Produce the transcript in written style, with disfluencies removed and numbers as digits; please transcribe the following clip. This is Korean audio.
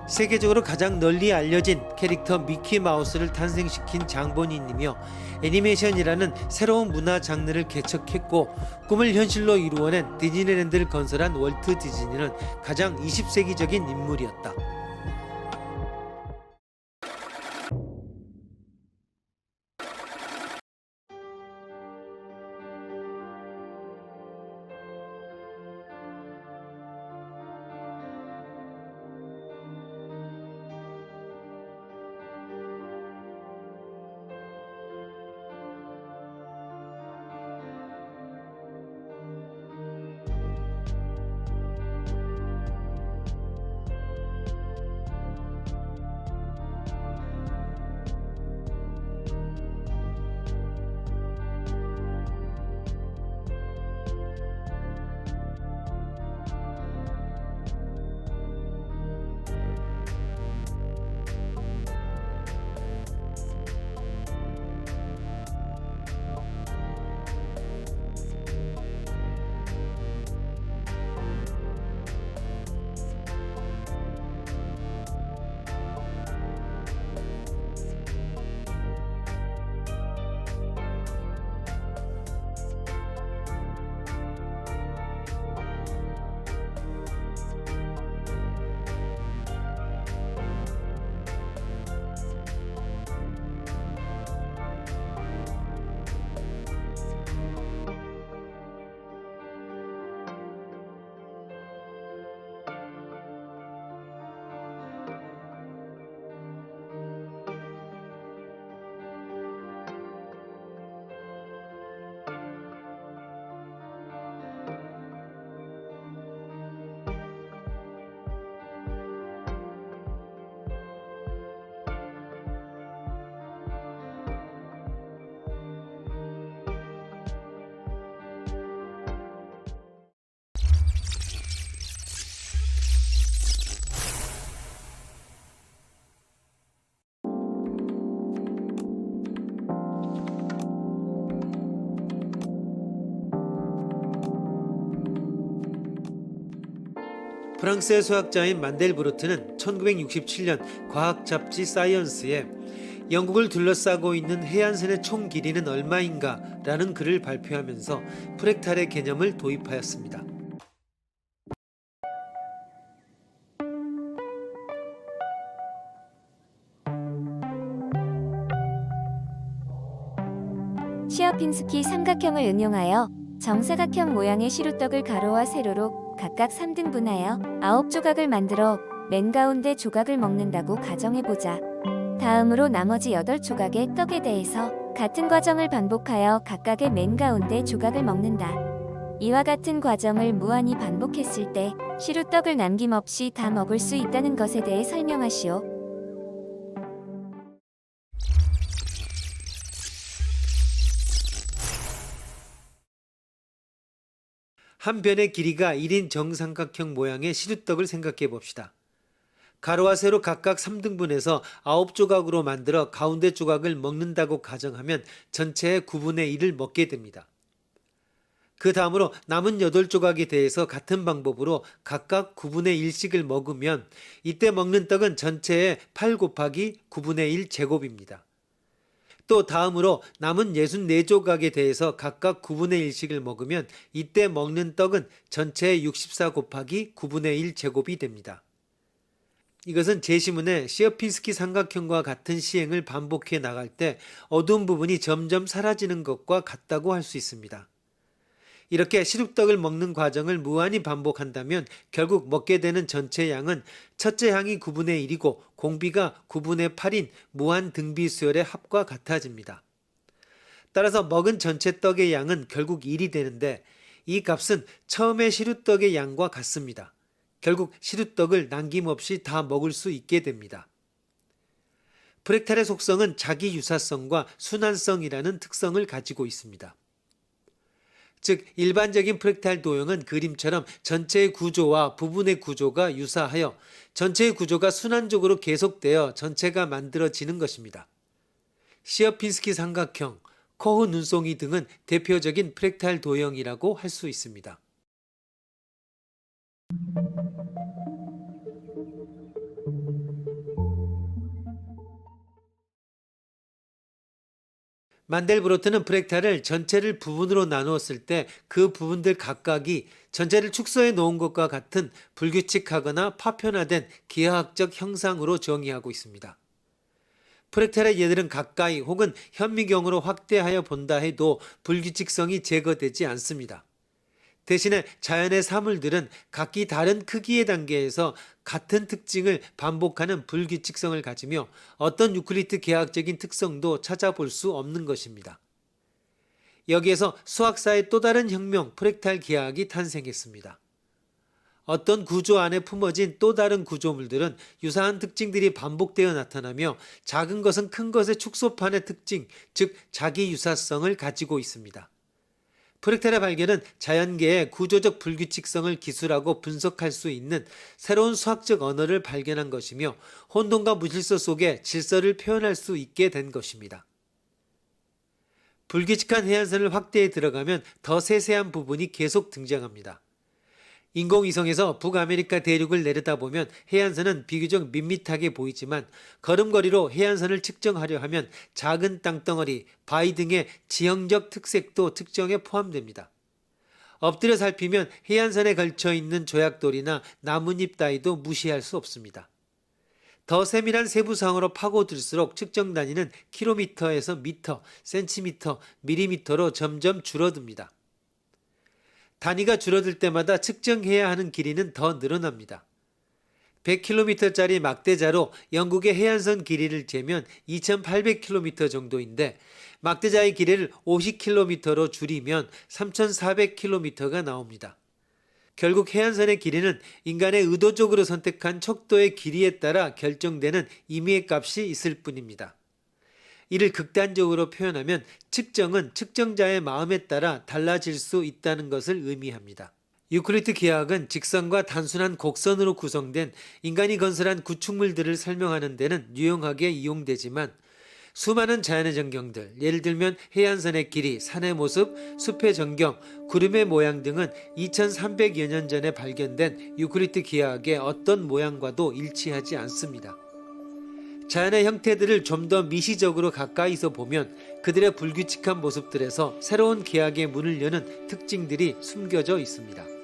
세계적으로 가장 널리 알려진 캐릭터 미키마우스를 탄생시킨 장본인이며 애니메이션이라는 새로운 문화 장르를 개척했고 꿈을 현실로 이루어낸 디즈니랜드를 건설한 월트 디즈니는 가장 20세기적인 인물이었다. 프랑스의 수학자인 만델브루트는 1967년 과학 잡지 사이언스에 영국을 둘러싸고 있는 해안선의 총 길이는 얼마인가 라는 글을 발표하면서 프랙탈의 개념을 도입하였습니다. 시어핀스키 삼각형을 응용하여 정사각형 모양의 시루떡을 가로와 세로로 각각 3등분하여 9조각을 만들어 맨 가운데 조각을 먹는다고 가정해보자. 다음으로 나머지 8조각의 떡에 대해서 같은 과정을 반복하여 각각의 맨 가운데 조각을 먹는다. 이와 같은 과정을 무한히 반복했을 때 시루떡을 남김없이 다 먹을 수 있다는 것에 대해 설명하시오. 한 변의 길이가 1인 정삼각형 모양의 시루떡을 생각해 봅시다. 가로와 세로 각각 3등분해서 9조각으로 만들어 가운데 조각을 먹는다고 가정하면 전체의 9분의 1을 먹게 됩니다. 그 다음으로 남은 8조각에 대해서 같은 방법으로 각각 9분의 1씩을 먹으면 이때 먹는 떡은 전체의 8 곱하기 9분의 1 제곱입니다. 또 다음으로 남은 64조각에 대해서 각각 9분의 1씩을 먹으면 이때 먹는 떡은 전체의 64 곱하기 9분의 1 제곱이 됩니다. 이것은 제시문의 시어핀스키 삼각형과 같은 시행을 반복해 나갈 때 어두운 부분이 점점 사라지는 것과 같다고 할 수 있습니다. 이렇게 시루떡을 먹는 과정을 무한히 반복한다면 결국 먹게 되는 전체 양은 첫째 항이 9분의 1이고 공비가 9분의 8인 무한 등비수열의 합과 같아집니다. 따라서 먹은 전체 떡의 양은 결국 1이 되는데 이 값은 처음의 시루떡의 양과 같습니다. 결국 시루떡을 남김없이 다 먹을 수 있게 됩니다. 프랙탈의 속성은 자기 유사성과 순환성이라는 특성을 가지고 있습니다. 즉 일반적인 프랙탈 도형은 그림처럼 전체의 구조와 부분의 구조가 유사하여 전체의 구조가 순환적으로 계속되어 전체가 만들어지는 것입니다. 시어핀스키 삼각형, 코흐 눈송이 등은 대표적인 프랙탈 도형이라고 할 수 있습니다. 만델브로트는 프랙탈을 전체를 부분으로 나누었을 때 그 부분들 각각이 전체를 축소해 놓은 것과 같은 불규칙하거나 파편화된 기하학적 형상으로 정의하고 있습니다. 프랙탈의 예들은 가까이 혹은 현미경으로 확대하여 본다 해도 불규칙성이 제거되지 않습니다. 대신에 자연의 사물들은 각기 다른 크기의 단계에서 같은 특징을 반복하는 불규칙성을 가지며 어떤 유클리드 계학적인 특성도 찾아볼 수 없는 것입니다. 여기에서 수학사의 또 다른 혁명 프랙탈 계학이 탄생했습니다. 어떤 구조 안에 품어진 또 다른 구조물들은 유사한 특징들이 반복되어 나타나며 작은 것은 큰 것의 축소판의 특징, 즉 자기 유사성을 가지고 있습니다. 프랙탈의 발견은 자연계의 구조적 불규칙성을 기술하고 분석할 수 있는 새로운 수학적 언어를 발견한 것이며 혼돈과 무질서 속에 질서를 표현할 수 있게 된 것입니다. 불규칙한 해안선을 확대해 들어가면 더 세세한 부분이 계속 등장합니다. 인공위성에서 북아메리카 대륙을 내려다보면 해안선은 비교적 밋밋하게 보이지만 걸음걸이로 해안선을 측정하려 하면 작은 땅덩어리, 바위 등의 지형적 특색도 측정에 포함됩니다. 엎드려 살피면 해안선에 걸쳐 있는 조약돌이나 나뭇잎 따위도 무시할 수 없습니다. 더 세밀한 세부상으로 파고들수록 측정 단위는 킬로미터에서 미터, 센티미터, 밀리미터로 점점 줄어듭니다. 단위가 줄어들 때마다 측정해야 하는 길이는 더 늘어납니다. 100km짜리 막대자로 영국의 해안선 길이를 재면 2800km 정도인데 막대자의 길이를 50km로 줄이면 3400km가 나옵니다. 결국 해안선의 길이는 인간의 의도적으로 선택한 척도의 길이에 따라 결정되는 임의의 값이 있을 뿐입니다. 이를 극단적으로 표현하면 측정은 측정자의 마음에 따라 달라질 수 있다는 것을 의미합니다. 유클리드 계학은 직선과 단순한 곡선으로 구성된 인간이 건설한 구축물들을 설명하는 데는 유용하게 이용되지만 수많은 자연의 전경들, 예를 들면 해안선의 길이, 산의 모습, 숲의 전경, 구름의 모양 등은 2300여 년 전에 발견된 유클리드 계학의 어떤 모양과도 일치하지 않습니다. 자연의 형태들을 좀 더 미시적으로 가까이서 보면 그들의 불규칙한 모습들에서 새로운 계학의 문을 여는 특징들이 숨겨져 있습니다.